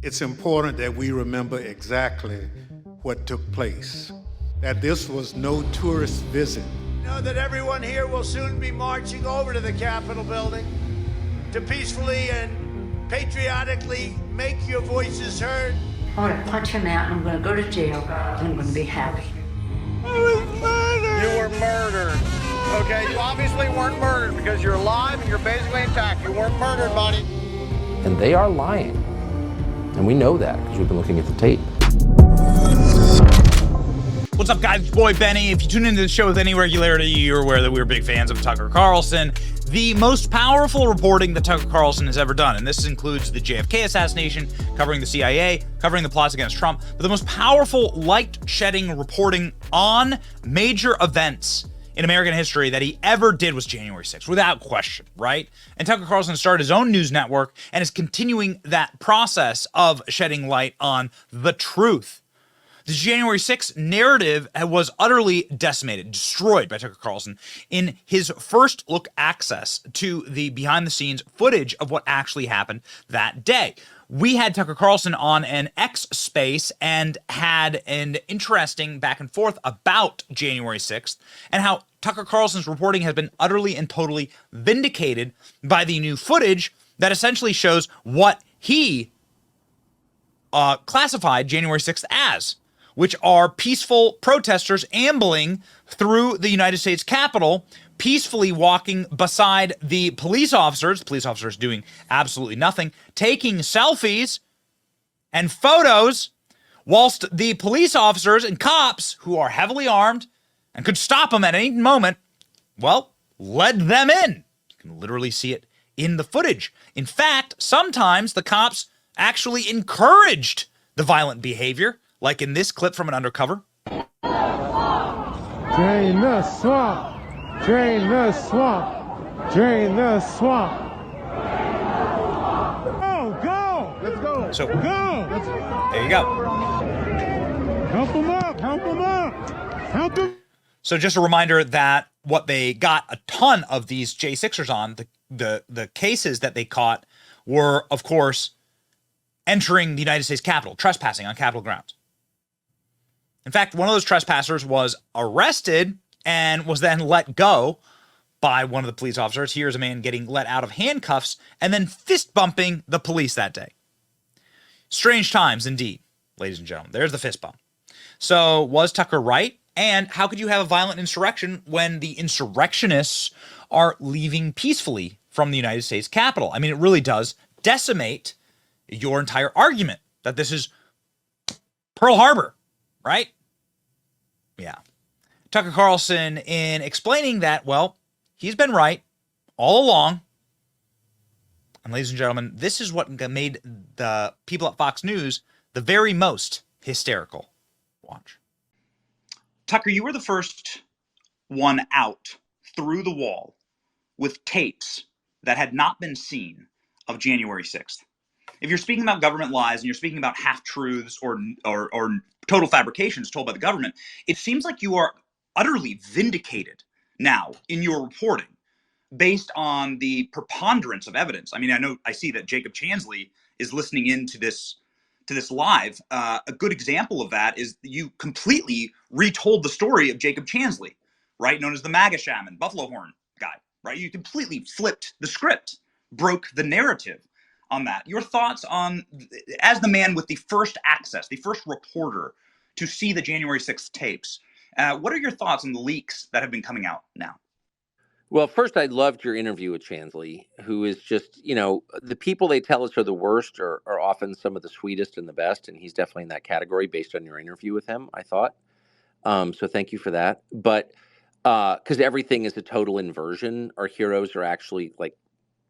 It's important that we remember exactly what took place, that this was no tourist visit. Know that everyone here will soon be marching over to the Capitol building to peacefully and patriotically make your voices heard. I'm going to punch him out, and I'm going to go to jail, and I'm going to be happy. I was murdered! You were murdered. Okay, you obviously weren't murdered because you're alive and you're basically intact. You weren't murdered, buddy. And they are lying. And we know that because we've been looking at the tape. What's up, guys? It's your boy Benny. If you tune into the show with any regularity, you're aware that we're big fans of Tucker Carlson, the most powerful reporting that Tucker Carlson has ever done. And this includes the JFK assassination, covering the CIA, covering the plots against Trump, but the most powerful light-shedding reporting on major events in American history that he ever did was January 6th, without question, right? And Tucker Carlson started his own news network and is continuing that process of shedding light on the truth. The January 6th narrative was utterly decimated, destroyed by Tucker Carlson in his first look access to the behind-the-scenes footage of what actually happened that day. We had Tucker Carlson on an X space and had an interesting back and forth about January 6th and how Tucker Carlson's reporting has been utterly and totally vindicated by the new footage that essentially shows what he classified January 6th as, which are peaceful protesters ambling through the United States Capitol, peacefully walking beside the police officers doing absolutely nothing, taking selfies and photos, whilst the police officers and cops, who are heavily armed and could stop them at any moment, well, led them in. You can literally see it in the footage. In fact, sometimes the cops actually encouraged the violent behavior, like in this clip from an undercover. Drain the swamp! Drain the swamp! Drain the swamp! Go! Go! Let's go! So, go! There you go. Help them up! Help them up! Help them! So just a reminder that what they got a ton of these J6ers on, the cases that they caught were, of course, entering the United States Capitol, trespassing on Capitol grounds. In fact, one of those trespassers was arrested and was then let go by one of the police officers. Here's a man getting let out of handcuffs and then fist bumping the police that day. Strange times indeed, ladies and gentlemen. There's the fist bump. So was Tucker right? And how could you have a violent insurrection when the insurrectionists are leaving peacefully from the United States Capitol? I mean, it really does decimate your entire argument that this is Pearl Harbor, right? Yeah. Tucker Carlson, in explaining that, well, he's been right all along. And ladies and gentlemen, this is what made the people at Fox News the very most hysterical. Watch. Tucker, you were the first one out through the wall with tapes that had not been seen of January 6th. If you're speaking about government lies and you're speaking about half-truths or total fabrications told by the government, it seems like you are utterly vindicated now in your reporting based on the preponderance of evidence. I mean, I see that Jacob Chansley is listening in to this live. A good example of that is you completely retold the story of Jacob Chansley, right? Known as the MAGA shaman, buffalo horn guy, right? You completely flipped the script, broke the narrative on that. Your thoughts on, as the man with the first access, the first reporter to see the January 6th tapes, what are your thoughts on the leaks that have been coming out now? Well, first, I loved your interview with Chansley, who is just, the people they tell us are the worst are often some of the sweetest and the best. And he's definitely in that category based on your interview with him, I thought. So thank you for that. But because everything is a total inversion, our heroes are actually like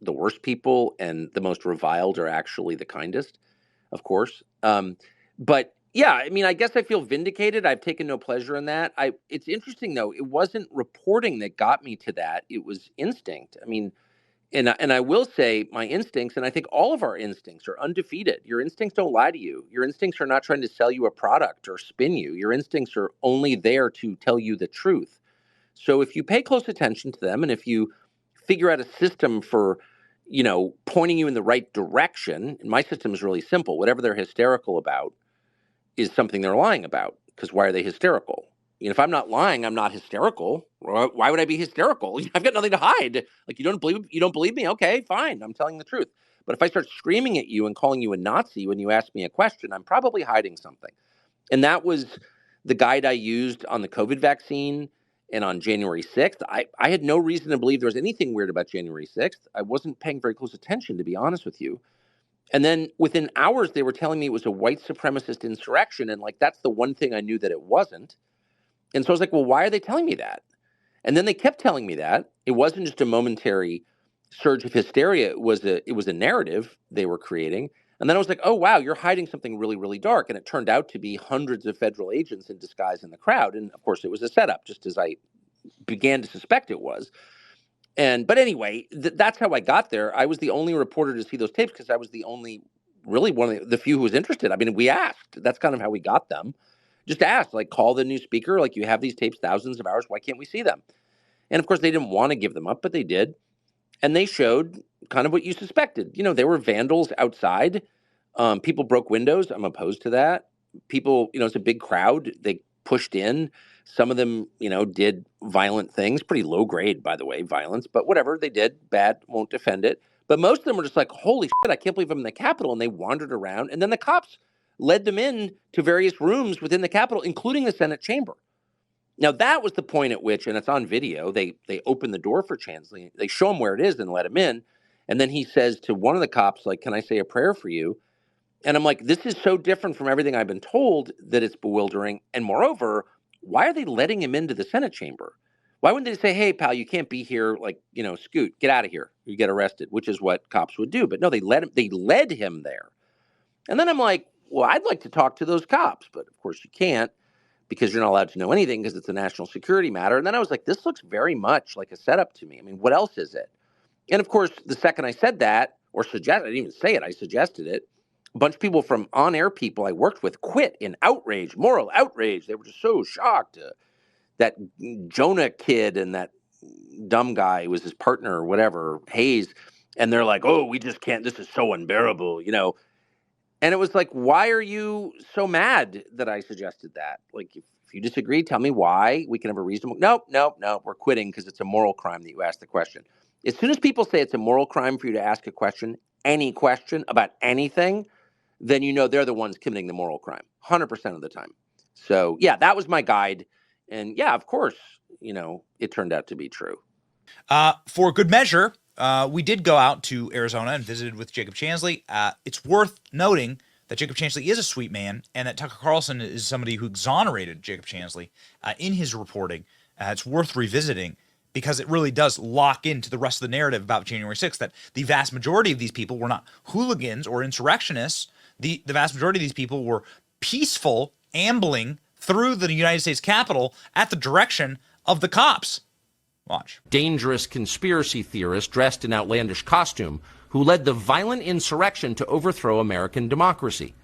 the worst people and the most reviled are actually the kindest, of course. But yeah, I mean, I guess I feel vindicated. I've taken no pleasure in that. It's interesting, though. It wasn't reporting that got me to that. It was instinct. I mean, and I will say my instincts, and I think all of our instincts are undefeated. Your instincts don't lie to you. Your instincts are not trying to sell you a product or spin you. Your instincts are only there to tell you the truth. So if you pay close attention to them and if you figure out a system for pointing you in the right direction. And my system is really simple. Whatever they're hysterical about is something they're lying about. Because why are they hysterical? If I'm not lying, I'm not hysterical. Why would I be hysterical? I've got nothing to hide. Like, you don't believe me? Okay, fine. I'm telling the truth. But if I start screaming at you and calling you a Nazi when you ask me a question, I'm probably hiding something. And that was the guide I used on the COVID vaccine and on January 6th. I had no reason to believe there was anything weird about January 6th. I wasn't paying very close attention, to be honest with you. And then within hours, they were telling me it was a white supremacist insurrection. And like, that's the one thing I knew that it wasn't. And so I was like, well, why are they telling me that? And then they kept telling me that. It wasn't just a momentary surge of hysteria. It was a narrative they were creating. And then I was like, oh, wow, you're hiding something really, really dark. And it turned out to be hundreds of federal agents in disguise in the crowd. And of course, it was a setup, just as I began to suspect it was. But anyway, that's how I got there. I was the only reporter to see those tapes because I was the only, really one of the few who was interested. I mean, we asked. That's kind of how we got them. Just asked, like, call the new speaker. Like, you have these tapes, thousands of hours. Why can't we see them? And of course, they didn't want to give them up, but they did. And they showed kind of what you suspected. There were vandals outside. People broke windows. I'm opposed to that. People, it's a big crowd. They pushed in. Some of them, did violent things, pretty low grade, by the way, violence, but whatever they did, bad, won't defend it. But most of them were just like, holy shit, I can't believe I'm in the Capitol. And they wandered around. And then the cops led them in to various rooms within the Capitol, including the Senate chamber. Now, that was the point at which, and it's on video, they open the door for Chansley. They show him where it is and let him in. And then he says to one of the cops, like, can I say a prayer for you? And I'm like, this is so different from everything I've been told that it's bewildering. And moreover, why are they letting him into the Senate chamber? Why wouldn't they say, hey, pal, you can't be here, like, scoot, get out of here. You get arrested, which is what cops would do. But no, they led him there. And then I'm like, well, I'd like to talk to those cops. But of course you can't, because you're not allowed to know anything because it's a national security matter. And then I was like, this looks very much like a setup to me. I mean, what else is it? And of course, the second I said that, I didn't even say it, I suggested it, a bunch of people from on-air people I worked with quit in outrage, moral outrage. They were just so shocked. That Jonah kid and that dumb guy who was his partner or whatever, Hayes. And they're like, oh, we just can't, this is so unbearable, And it was like, why are you so mad that I suggested that? Like, if you disagree, tell me why. We can have a reasonable, no, we're quitting because it's a moral crime that you asked the question. As soon as people say it's a moral crime for you to ask a question, any question about anything, then they're the ones committing the moral crime, 100% of the time. So, yeah, that was my guide. And, yeah, of course, it turned out to be true. For good measure, we did go out to Arizona and visited with Jacob Chansley. It's worth noting that Jacob Chansley is a sweet man and that Tucker Carlson is somebody who exonerated Jacob Chansley in his reporting. It's worth revisiting because it really does lock into the rest of the narrative about January 6th, that the vast majority of these people were not hooligans or insurrectionists. The vast majority of these people were peaceful, ambling through the United States Capitol at the direction of the cops. Watch. Dangerous conspiracy theorist dressed in outlandish costume who led the violent insurrection to overthrow American democracy.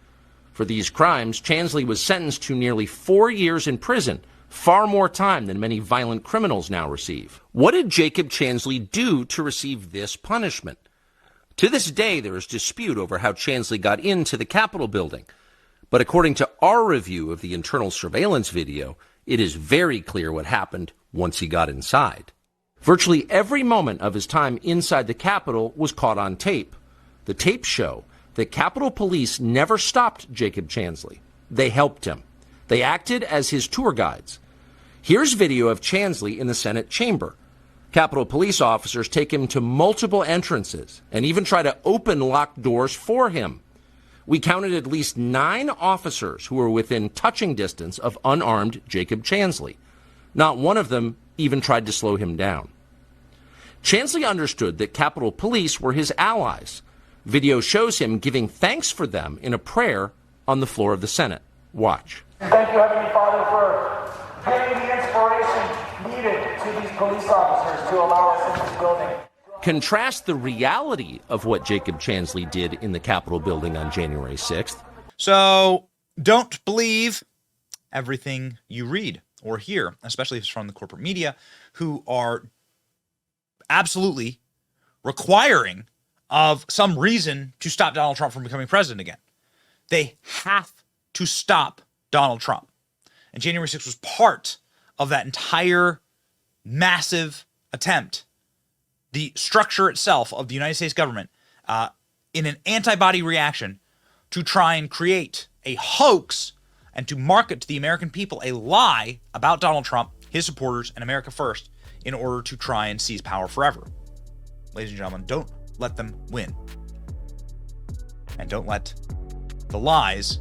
For these crimes, Chansley was sentenced to nearly 4 years in prison, far more time than many violent criminals now receive. What did Jacob Chansley do to receive this punishment? To this day, there is dispute over how Chansley got into the Capitol building. But according to our review of the internal surveillance video, it is very clear what happened once he got inside. Virtually every moment of his time inside the Capitol was caught on tape. The tapes show that Capitol Police never stopped Jacob Chansley. They helped him. They acted as his tour guides. Here's video of Chansley in the Senate chamber. Capitol Police officers take him to multiple entrances and even try to open locked doors for him. We counted at least 9 officers who were within touching distance of unarmed Jacob Chansley. Not one of them even tried to slow him down. Chansley understood that Capitol Police were his allies. Video shows him giving thanks for them in a prayer on the floor of the Senate. Watch. Thank you, Heavenly Father, for giving the inspiration needed to these police officers to allow us in this building. Contrast the reality of what Jacob Chansley did in the Capitol building on January 6th. So don't believe everything you read or hear, especially if it's from the corporate media, who are absolutely requiring of some reason to stop Donald Trump from becoming president again. They have to stop Donald Trump. And January 6th was part of that entire massive attempt. The structure itself of the United States government in an antibody reaction to try and create a hoax and to market to the American people a lie about Donald Trump, his supporters, and America first in order to try and seize power forever. Ladies and gentlemen, don't let them win. And don't let the lies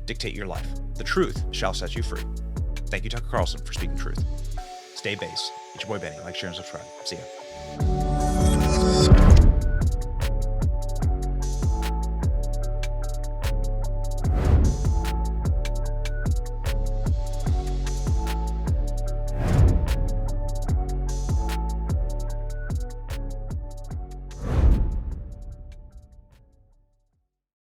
dictate your life. The truth shall set you free. Thank you, Tucker Carlson, for speaking truth. Stay base. It's your boy Benny. Like, share, and subscribe. See ya.